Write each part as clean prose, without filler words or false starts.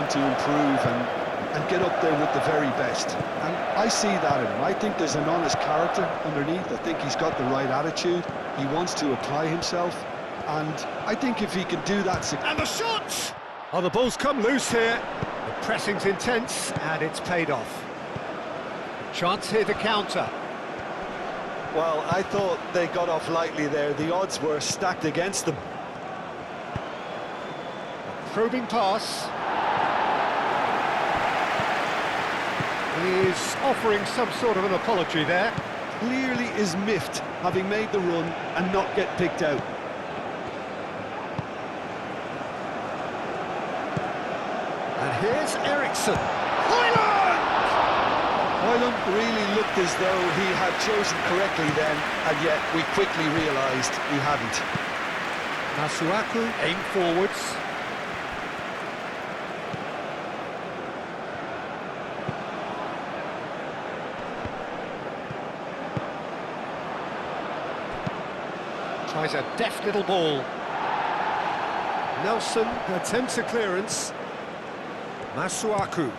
want to improve and get up there with the very best. And I see that in him. I think there's an honest character underneath. I think he's got the right attitude. He wants to apply himself. And I think if he can do that... And the shot! Oh, the ball's come loose here. The pressing's intense, and it's paid off. Chance here to counter. Well, I thought they got off lightly there. The odds were stacked against them. Probing pass. He's offering some sort of an apology there. Clearly is miffed, having made the run and not get picked out. And here's Eriksson. Hoyland really looked as though he had chosen correctly then, and yet we quickly realised he hadn't. Masuaku aim forwards. Tries a deft little ball. Nelson attempts a clearance. Masuaku.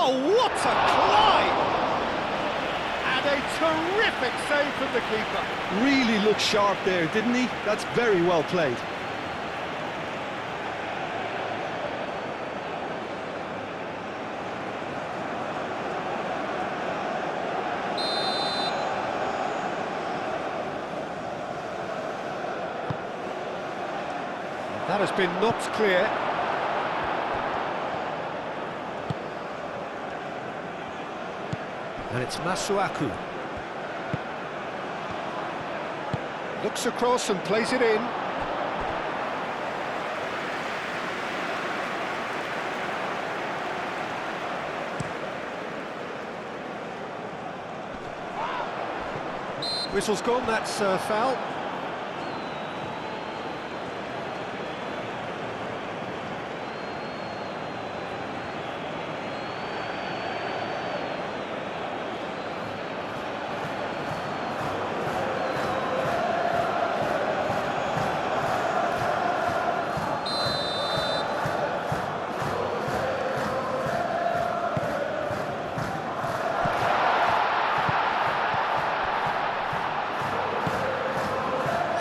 Oh, what a climb! And a terrific save from the keeper. Really looked sharp there, didn't he? That's very well played. That has been knocked clear. And it's Masuaku. Looks across and plays it in. Whistle's gone, that's a foul.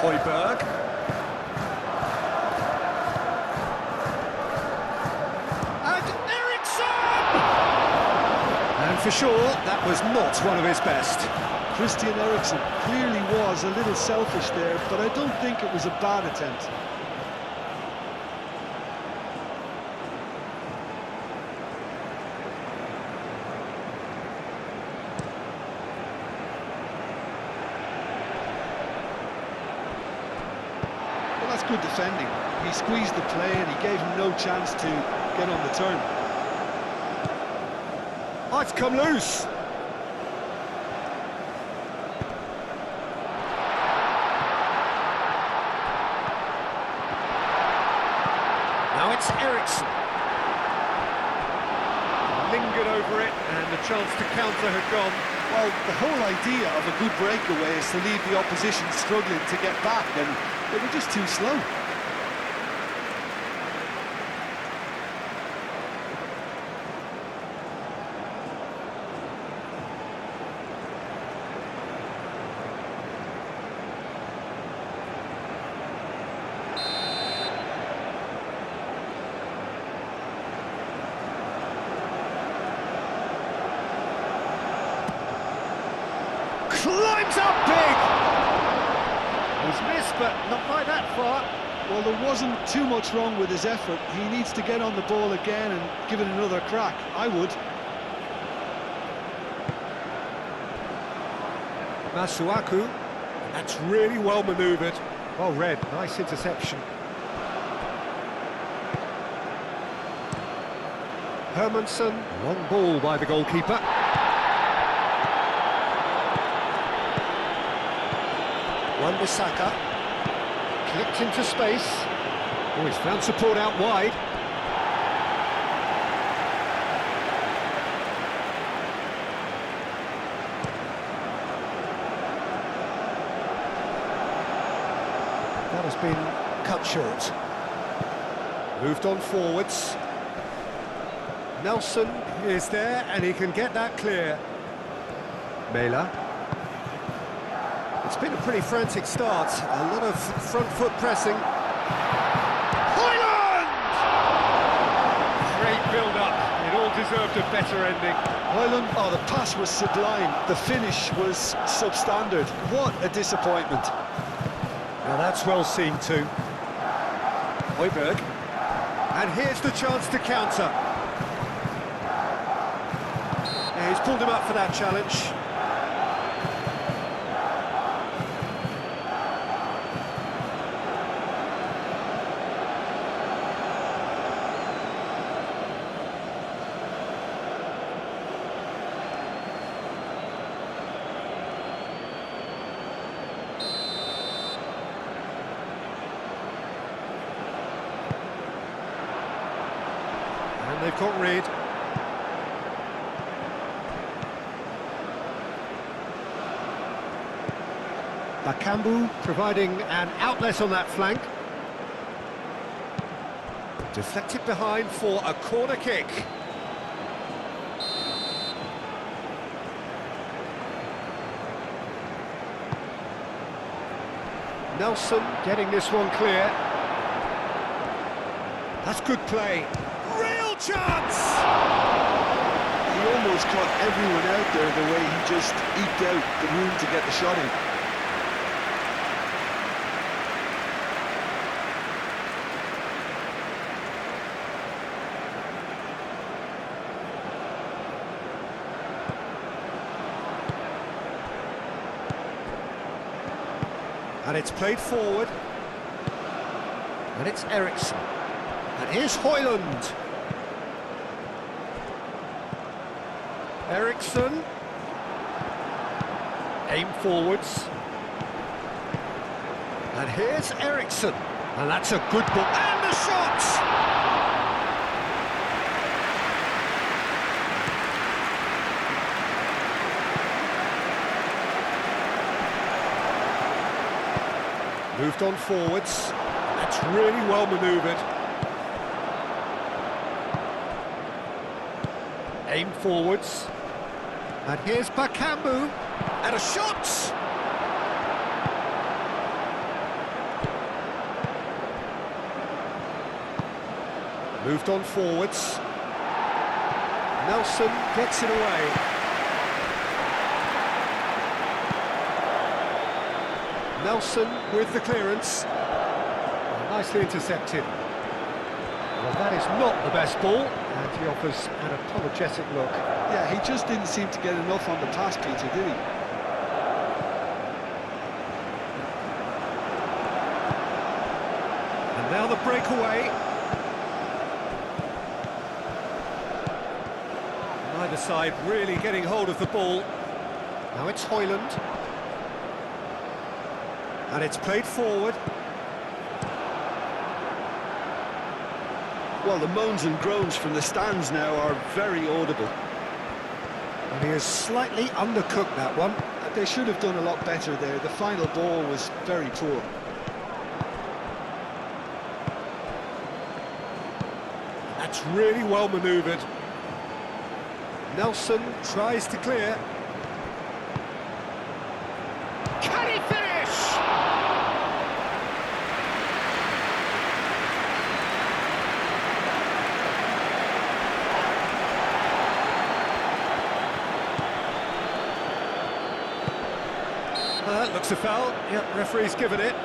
Højbjerg. And Eriksson! And for sure, that was not one of his best. Christian Eriksen clearly was a little selfish there, but I don't think it was a bad attempt. That's good defending. He squeezed the play and he gave him no chance to get on the turn. Oh, it's come loose. Now it's Eriksson. Lingered over it, and the chance to counter had gone. Well, the whole idea of a good breakaway is to leave the opposition struggling to get back, and they were just too slow. Climbs up big! He's missed, but not by that far. Well, there wasn't too much wrong with his effort. He needs to get on the ball again and give it another crack. I would. Masuaku. That's really well manoeuvred. Well read, nice interception. Hermansson, long ball by the goalkeeper. Wan-Bissaka, clipped into space. Oh, he's found support out wide. That has been cut short. Moved on forwards. Nelson is there, and he can get that clear. Mela. It's been a pretty frantic start. A lot of front foot pressing. Højlund! Great build-up. It all deserved a better ending. Højlund, oh, the pass was sublime. The finish was substandard. What a disappointment. Now that's well seen too. Højbjerg. And here's the chance to counter. Yeah, he's pulled him up for that challenge. And they've got Reed. Bakambu providing an outlet on that flank. Deflected behind for a corner kick. Nelson getting this one clear. That's good play. Real chance! He almost caught everyone out there the way he just eked out the room to get the shot in. And it's played forward. And it's Eriksson. And here's Højlund. Eriksson. Aim forwards. And here's Eriksson. And that's a good ball. And the shot! Moved on forwards. That's really well manoeuvred. Aim forwards. And here's Bakambu. And a shot! Moved on forwards. Nelson gets it away. Nelson with the clearance. Nicely intercepted. Well, that is not the best ball, and he offers an apologetic look. Yeah, he just didn't seem to get enough on the pass, Peter, did he? And now the breakaway. Neither side really getting hold of the ball. Now it's Højlund. And it's played forward. Well, the moans and groans from the stands now are very audible. And he has slightly undercooked that one. They should have done a lot better there. The final ball was very poor. That's really well manoeuvred. Nelson tries to clear. Can he finish? That looks a foul. Yep, referee's given it.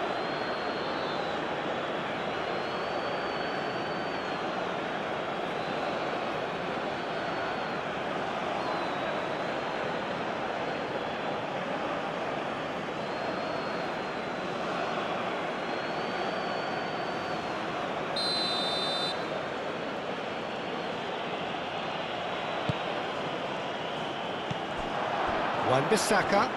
Wan-Bissaka.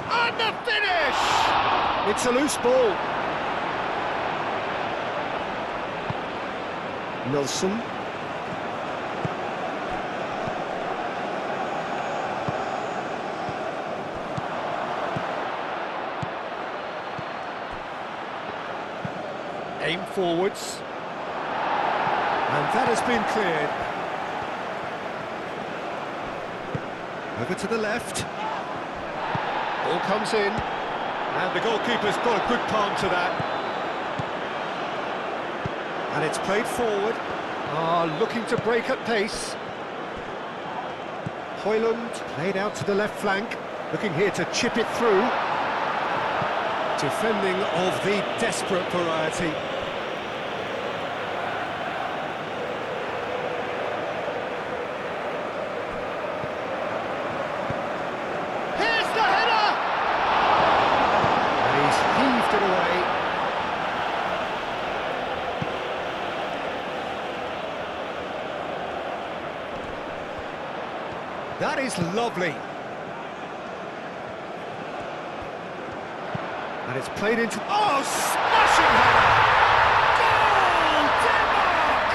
And the finish! It's a loose ball. Nelson. Aim forwards. And that has been cleared. Over to the left. Ball comes in. And the goalkeeper's got a good palm to that. And it's played forward. Looking to break at pace. Højlund played out to the left flank. Looking here to chip it through. Defending of the desperate variety. Here's the header! And he's heaved it away. That is lovely. And it's played into... Oh, smashing header! Goal, Denmark!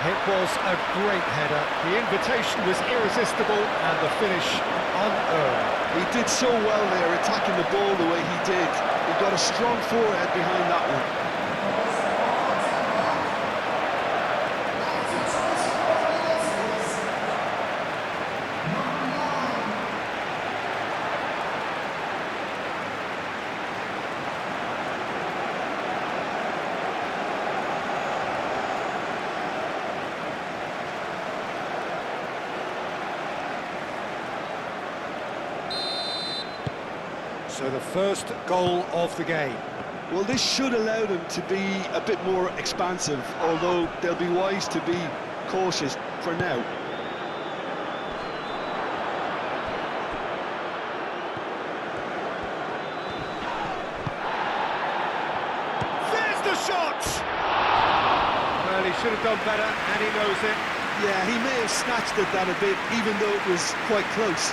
It was a great header. The invitation was irresistible and the finish unearned. He did so well there, attacking the ball the way he did. He got a strong forehead behind that one. So the first goal of the game. Well, this should allow them to be a bit more expansive, although they'll be wise to be cautious for now. There's the shot! Well, he should have done better, and he knows it. Yeah, he may have snatched at that a bit, even though it was quite close.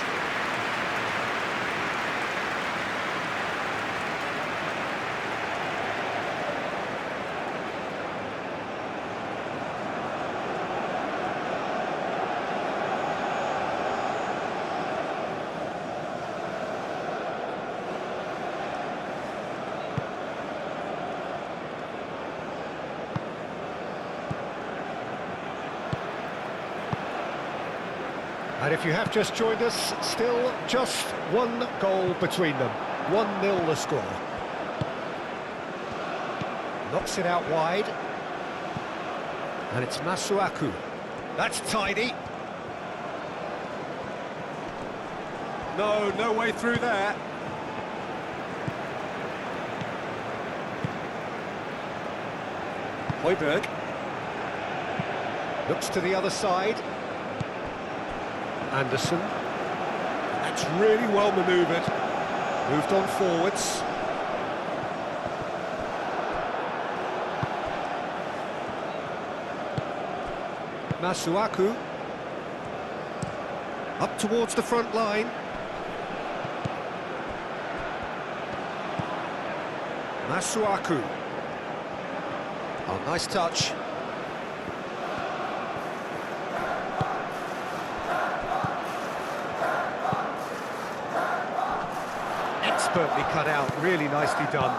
And if you have just joined us, still just one goal between them. 1-0 the score. Knocks it out wide. And it's Masuaku. That's tidy. No way through there. Højbjerg. Looks to the other side. Anderson. That's really well manoeuvred. Moved on forwards. Masuaku. Up towards the front line. Masuaku. Oh, nice touch. Expertly cut out, really nicely done.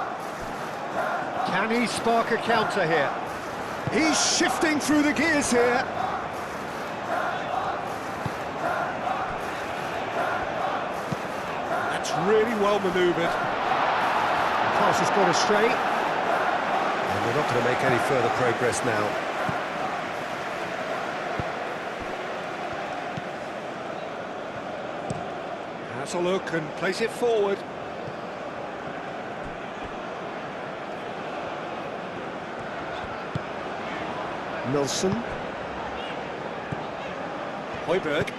Can he spark a counter here? He's shifting through the gears here. That's really well manoeuvred. The pass has gone astray. And they're not going to make any further progress now. Has a look and plays it forward. Nilsson. Højbjerg.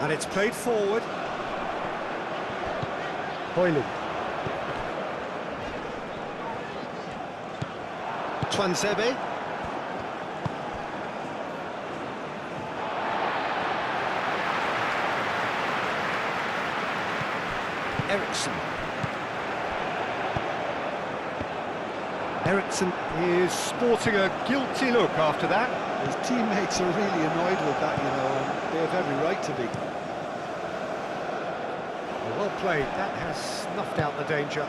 And it's played forward. Højlund. Twansebe. Eriksson. Eriksson is sporting a guilty look after that. His teammates are really annoyed with that, you know, and they have every right to be. Well played, that has snuffed out the danger.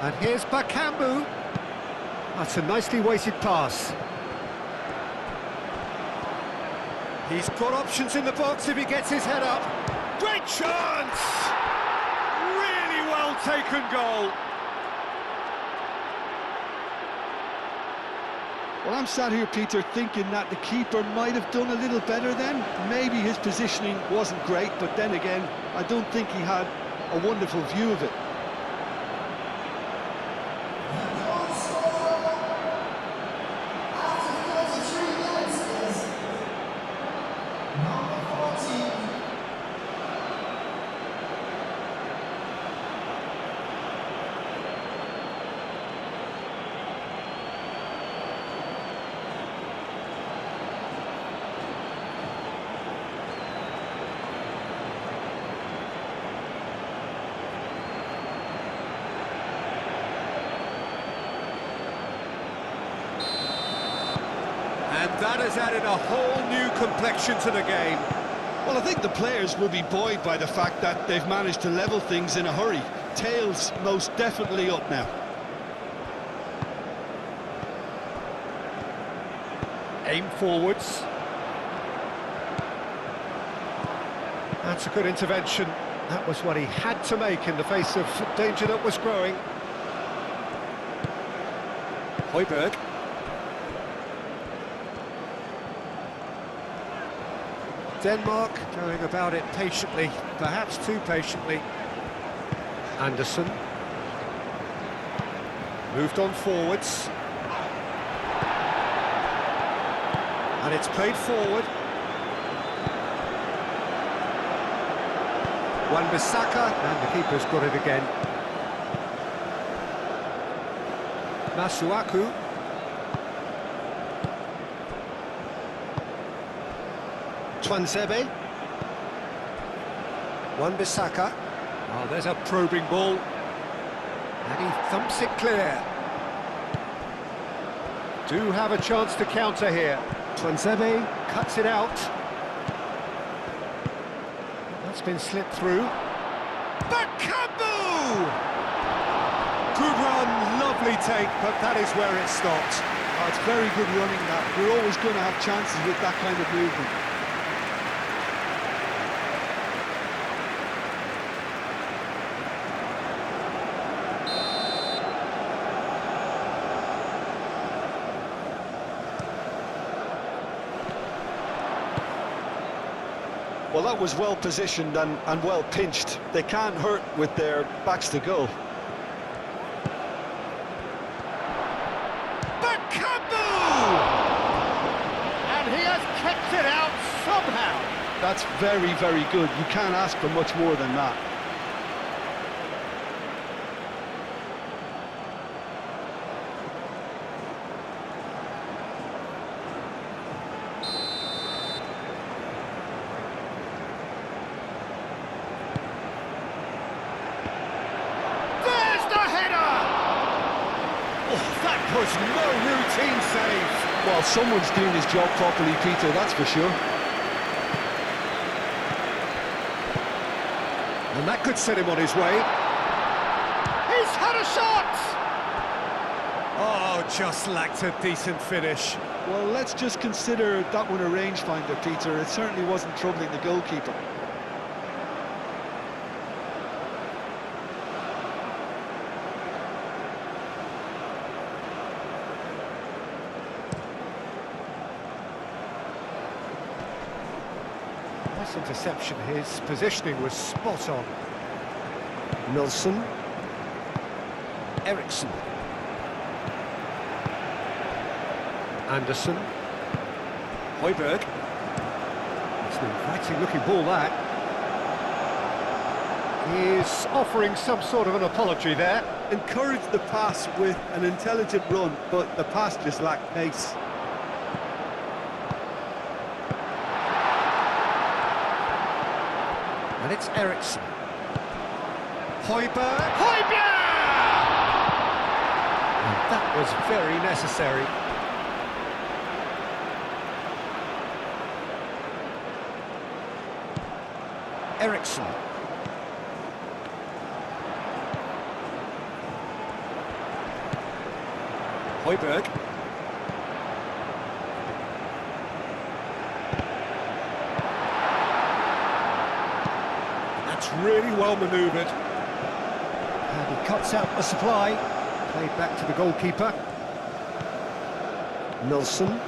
And here's Bakambu. That's a nicely weighted pass. He's got options in the box if he gets his head up. Great chance! Really well taken goal. Well, I'm sat here, Peter, thinking that the keeper might have done a little better then. Maybe his positioning wasn't great, but then again, I don't think he had a wonderful view of it. And that has added a whole new complexion to the game. Well, I think the players will be buoyed by the fact that they've managed to level things in a hurry. Tails most definitely up now. Aim forwards. That's a good intervention. That was what he had to make in the face of danger that was growing. Højbjerg. Denmark going about it patiently, perhaps too patiently. Anderson. Moved on forwards. And it's played forward. Wan-Bissaka, and the keeper's got it again. Masuaku. Twansebe. Wan-Bissaka. Oh, there's a probing ball. And he thumps it clear. Do have a chance to counter here. Twansebe cuts it out. That's been slipped through. Bakambu! Good run, lovely take, but that is where it stopped. Oh, it's very good running that. You're always going to have chances with that kind of movement. Well, that was well positioned and well pinched. They can't hurt with their backs to goal. Bakambu! And he has kept it out somehow. That's very, very good. You can't ask for much more than that. Was no routine save. Well, someone's doing his job properly, Peter, that's for sure. And that could set him on his way. He's had a shot! Oh, just lacked a decent finish. Well, let's just consider that one a rangefinder, Peter. It certainly wasn't troubling the goalkeeper. Nice interception. His positioning was spot on. Nilsson. Eriksson. Anderson. Højbjerg. It's an inviting looking ball, that. He is offering some sort of an apology there. Encouraged the pass with an intelligent run, but the pass just lacked pace. And it's Eriksson. Højbjerg! Højbjerg! And that was very necessary. Eriksson. Højbjerg. That's really well manoeuvred. And he cuts out the supply. Played back to the goalkeeper. Nelson.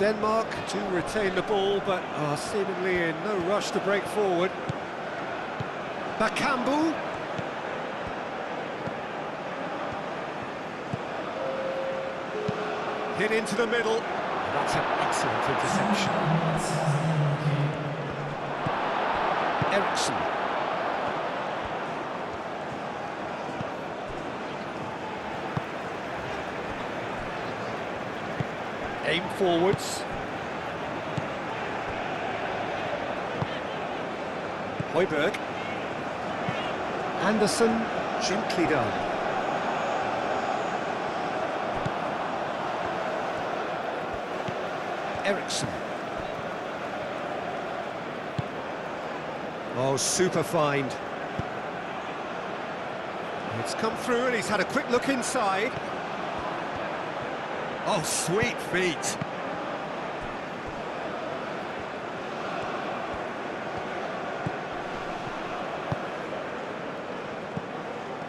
Denmark to retain the ball, but are seemingly in no rush to break forward. Bakambu. Hit into the middle. That's an excellent interception. Eriksson. Aim forwards. Højbjerg. Anderson, gently done. Eriksson. Oh, super find. It's come through and he's had a quick look inside. Oh, sweet feet.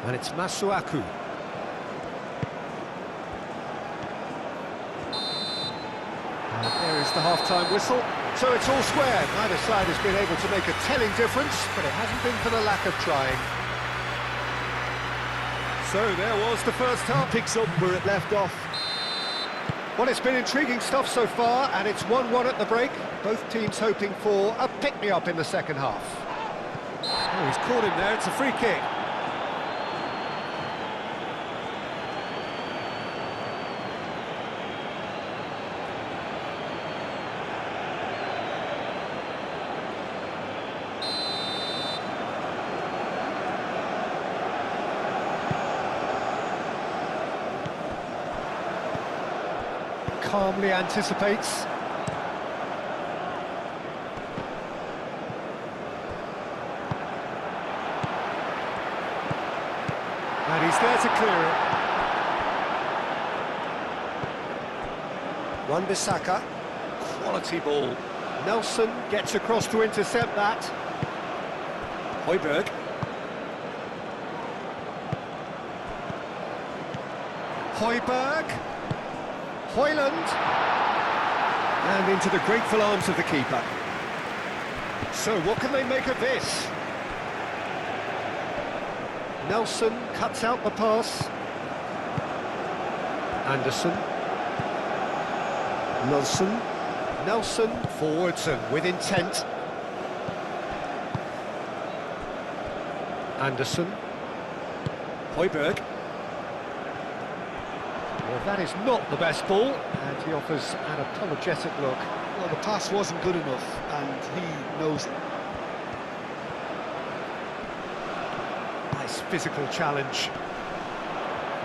And it's Masuaku. And there is the half-time whistle. So it's all square. Neither side has been able to make a telling difference, but it hasn't been for the lack of trying. So there was the first half. Picks up where it left off. Well, it's been intriguing stuff so far, and it's 1-1 at the break. Both teams hoping for a pick-me-up in the second half. Oh, he's caught him there. It's a free kick. Calmly anticipates. And he's there to clear it. Wan-Bissaka. Quality ball. Nelson gets across to intercept that. Højbjerg. Højbjerg. Højlund, and into the grateful arms of the keeper. So what can they make of this? Nelson cuts out the pass. Anderson. Nelson forwards and with intent. Anderson. Højbjerg. Well, that is not the best ball, and he offers an apologetic look. Well, the pass wasn't good enough, and he knows it. Nice physical challenge.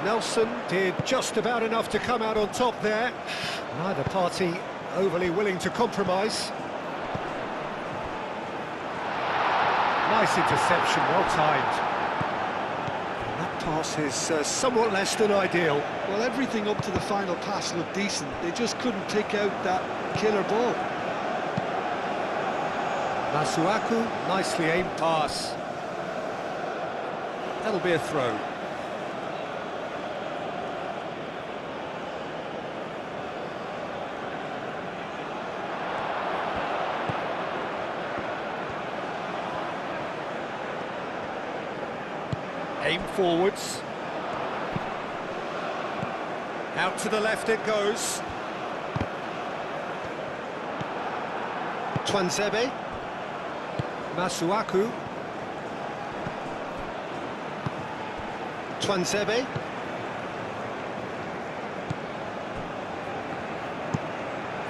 Nelson did just about enough to come out on top there. Neither party overly willing to compromise. Nice interception, well timed. Pass is somewhat less than ideal. Well, everything up to the final pass looked decent. They just couldn't take out that killer ball. Masuaku, nicely aimed pass. That'll be a throw. Aim forwards. Out to the left it goes. Tuanzebe. Masuaku. Tuanzebe.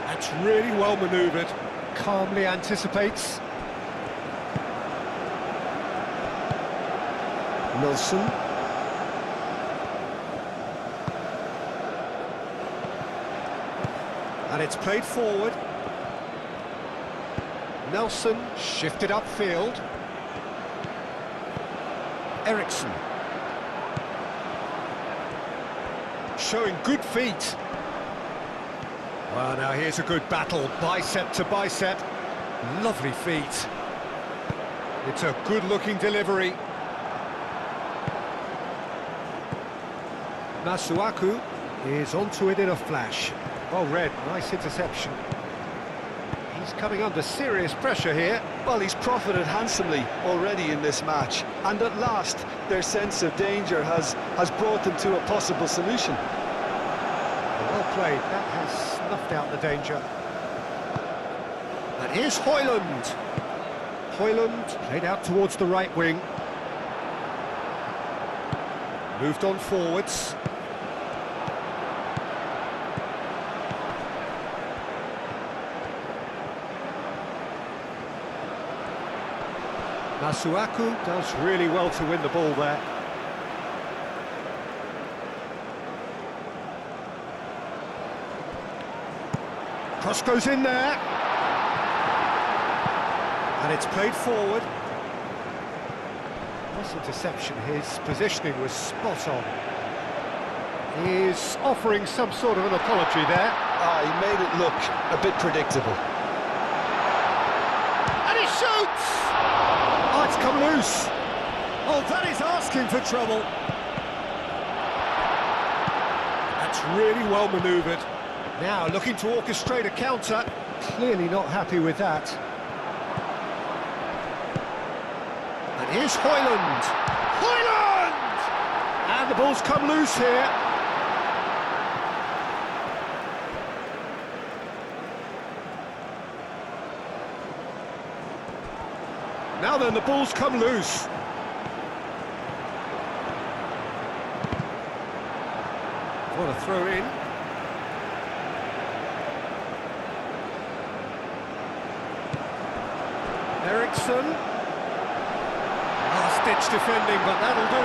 That's really well manoeuvred. Calmly anticipates. Nelson. And it's played forward. Nelson shifted upfield. Ericsson. Showing good feet. Well, now here's a good battle, bicep to bicep. Lovely feet. It's a good-looking delivery. Masuaku is onto it in a flash. Well read, nice interception. He's coming under serious pressure here. Well, he's profited handsomely already in this match, and at last their sense of danger has brought them to a possible solution. Well played, that has snuffed out the danger. And here's Højlund. Højlund played out towards the right wing. Moved on forwards. Masuaku does really well to win the ball there. Cross goes in there. And it's played forward. Nice interception, his positioning was spot on. He's offering some sort of an apology there. He made it look a bit predictable. And he shoots! Oh, it's come loose. Oh, that is asking for trouble. That's really well manoeuvred. Now looking to orchestrate a counter. Clearly not happy with that. And here's Højlund. Højlund! And the ball's come loose here. Now then, the ball's come loose. What a throw in. Ericsson. Last-ditch defending, but that'll do.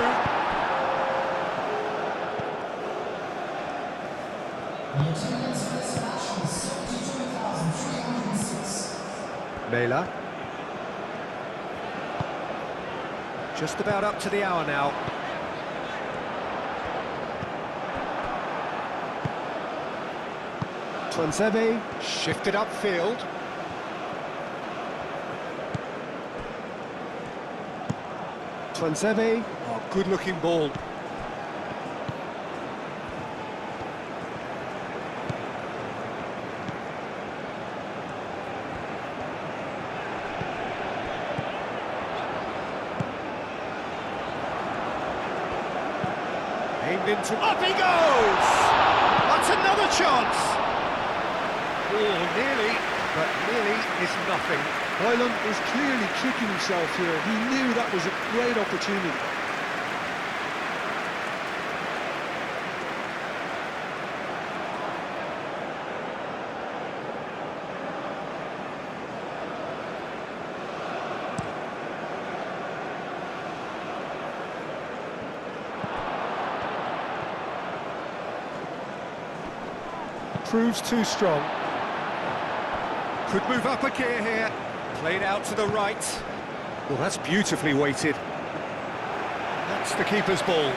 Mela. Just about up to the hour now. Tuanzebe shifted upfield. Tuanzebe, oh, good-looking ball. Aimed into... Up he goes! That's another chance! Oh, nearly, but nearly is nothing. Højlund is clearly kicking himself here. He knew that was a great opportunity. Proves too strong. Could move up a gear here. Played out to the right. Well, that's beautifully weighted. That's the keeper's ball.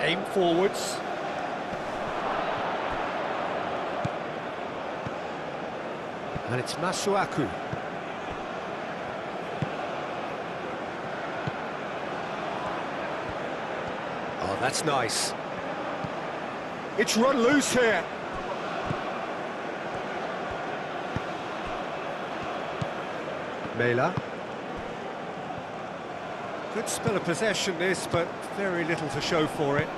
Aim forwards. And it's Masuaku. Oh, that's nice. It's run loose here. Mela. Good spell of possession this, but very little to show for it.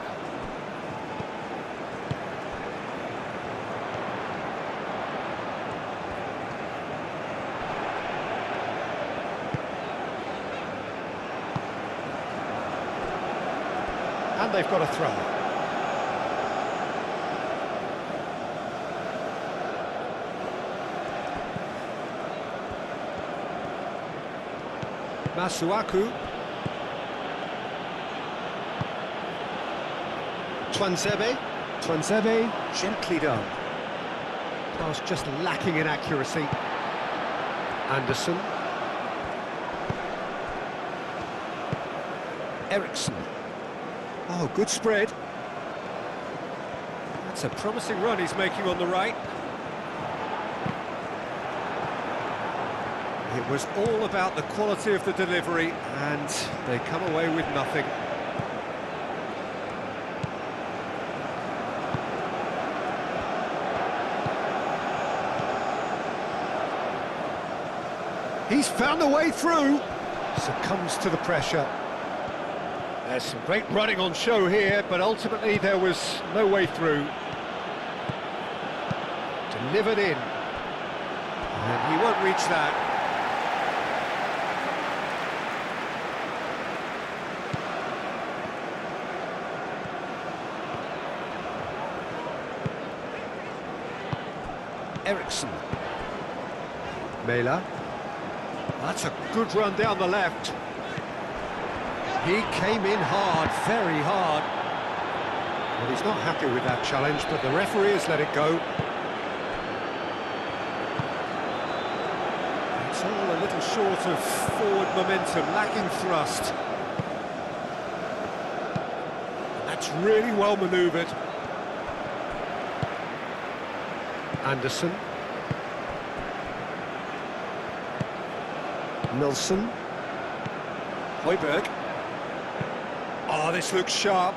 And they've got a throw. Masuaku. Tuanzebe. Tuanzebe, gently done. Pass just lacking in accuracy. Anderson. Eriksson. Oh, good spread. That's a promising run he's making on the right. It was all about the quality of the delivery, and they come away with nothing. He's found a way through. Succumbs to the pressure. There's some great running on show here, but ultimately there was no way through. Delivered in. And he won't reach that. Eriksson. Mela. That's a good run down the left. He came in hard, very hard. Well, he's not happy with that challenge, but the referee has let it go. It's all a little short of forward momentum, lacking thrust. That's really well manoeuvred. Anderson. Nilsson. Højbjerg. Oh, this looks sharp.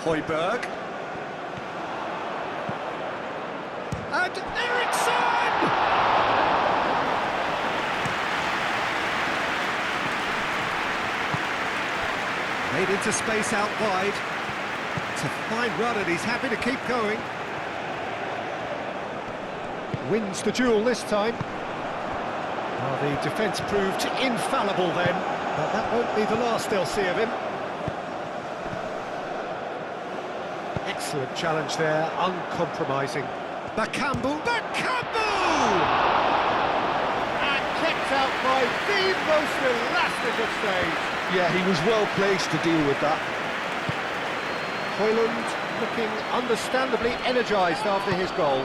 Højbjerg. And Eriksson! Made into space out wide. It's a fine run and he's happy to keep going. Wins the duel this time. Well, the defence proved infallible then, but that won't be the last they'll see of him. Excellent challenge there, uncompromising. Bakambu! Bakambu! And kept out by the most elastic of stays. Yeah, he was well placed to deal with that. Højlund looking understandably energised after his goal.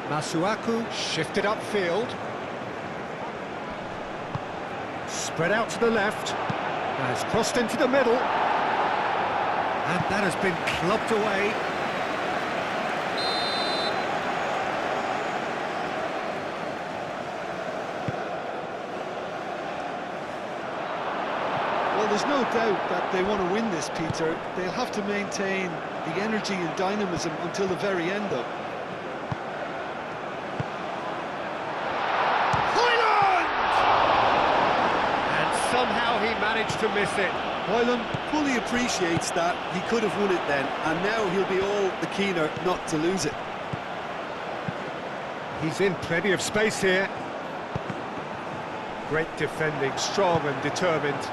Masuaku shifted upfield. Spread out to the left. Has crossed into the middle. And that has been clubbed away. Well, there's no doubt that they want to win this, Peter. They'll have to maintain the energy and dynamism until the very end, though. Højlund! And somehow he managed to miss it. Højlund fully appreciates that he could have won it then, and now he'll be all the keener not to lose it. He's in plenty of space here. Great defending, strong and determined.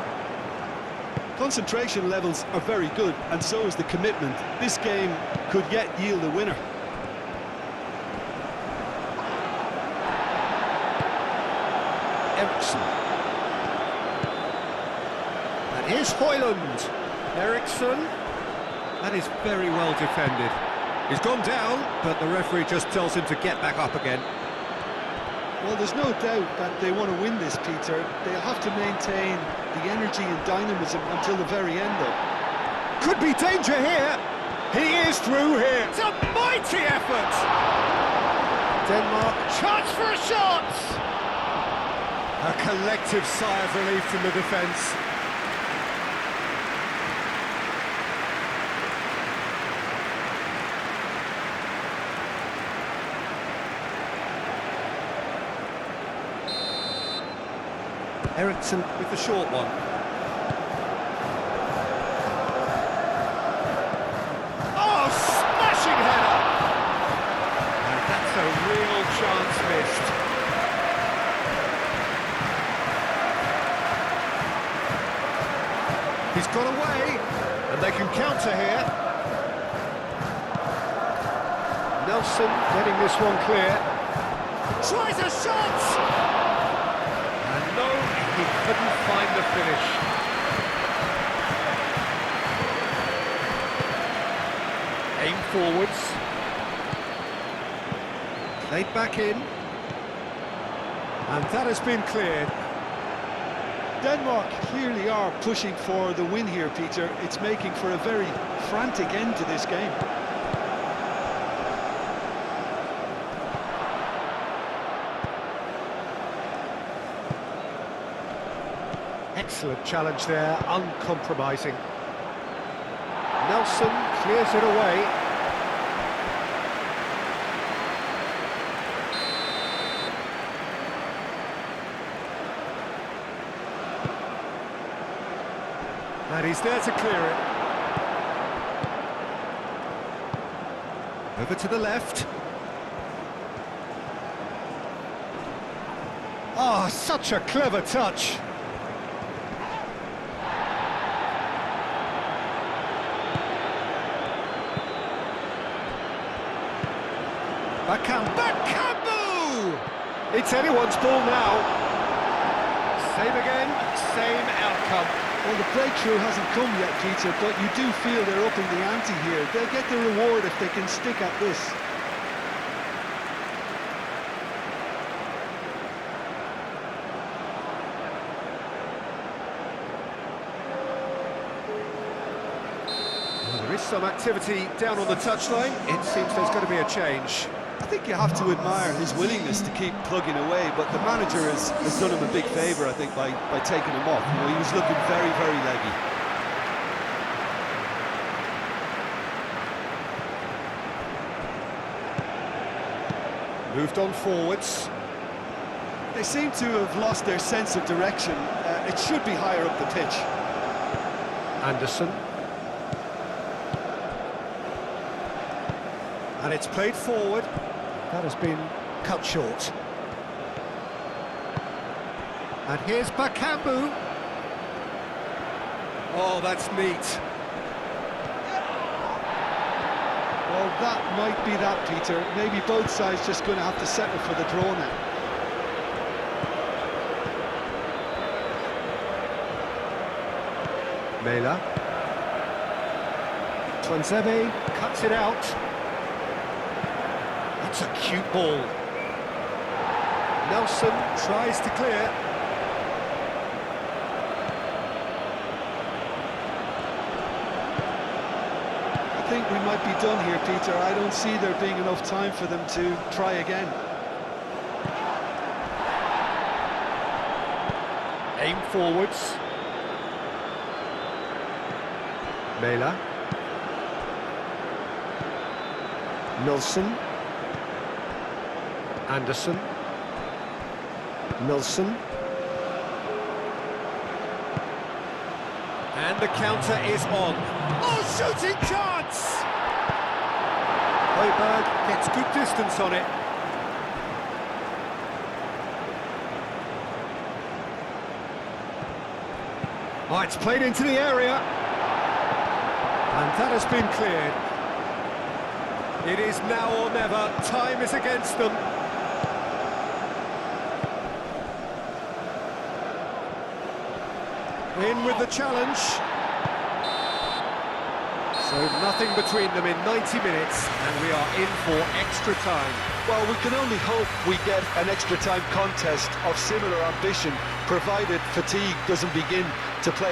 Concentration levels are very good, and so is the commitment. This game could yet yield a winner. Eriksson. And here's Højlund. Eriksson. That is very well defended. He's gone down, but the referee just tells him to get back up again. Well, there's no doubt that they want to win this, Peter. They'll have to maintain the energy and dynamism until the very end, though. Could be danger here. He is through here. It's a mighty effort. Denmark, chance for a shot. A collective sigh of relief from the defence. Eriksson with the short one. Oh, smashing header! And that's a real chance missed. He's got away, and they can counter here. Nelson getting this one clear. Tries a shot! And no, he couldn't find the finish. Aim forwards. Played back in. And that has been cleared. Denmark clearly are pushing for the win here, Peter. It's making for a very frantic end to this game. Excellent challenge there, uncompromising. Nelson clears it away. And he's there to clear it. Over to the left. Oh, such a clever touch. Bakambu! It's anyone's ball now. Same again, same outcome. Well, the breakthrough hasn't come yet, Peter, but you do feel they're upping the ante here. They'll get the reward if they can stick at this. Well, there is some activity down on the touchline. It seems there's going to be a change. I think you have to admire his willingness to keep plugging away, but the manager has done him a big favour, I think, by taking him off. You know, he was looking very, very leggy. Moved on forwards. They seem to have lost their sense of direction. It should be higher up the pitch. Anderson. And it's played forward. That has been cut short. And here's Bakambu. Oh, that's neat. Well, that might be that, Peter. Maybe both sides just going to have to settle for the draw now. Mela. Twanzebe cuts it out. That's a cute ball. Nelson tries to clear. I think we might be done here, Peter. I don't see there being enough time for them to try again. Aim forwards. Mela. Nelson. Anderson. Nelson. And the counter is on. Oh, shooting chance! Højbjerg gets good distance on it. Oh, it's played into the area. And that has been cleared. It is now or never. Time is against them. In with the challenge. So nothing between them in 90 minutes, and we are in for extra time. Well, we can only hope we get an extra time contest of similar ambition, provided fatigue doesn't begin to play.